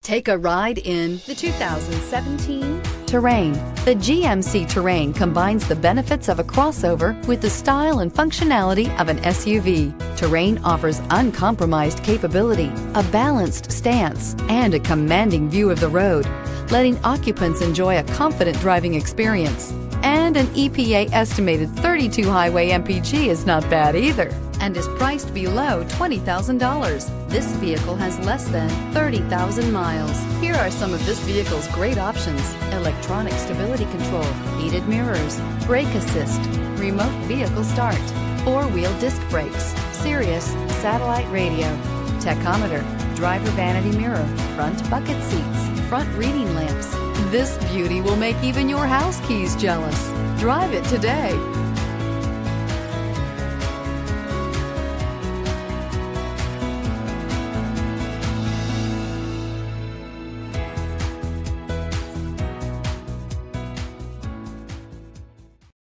Take a ride in the 2017 Terrain. The GMC Terrain combines the benefits of a crossover with the style and functionality of an SUV. Terrain offers uncompromised capability, a balanced stance, and a commanding view of the road, letting occupants enjoy a confident driving experience. And an EPA estimated 32 highway MPG is not bad either, and is priced below $20,000. This vehicle has less than 30,000 miles. Here are some of this vehicle's great options: electronic stability control, heated mirrors, brake assist, remote vehicle start, four-wheel disc brakes, Sirius satellite radio, tachometer, driver vanity mirror, front bucket seats, front reading lamps. This beauty will make even your house keys jealous. Drive it today.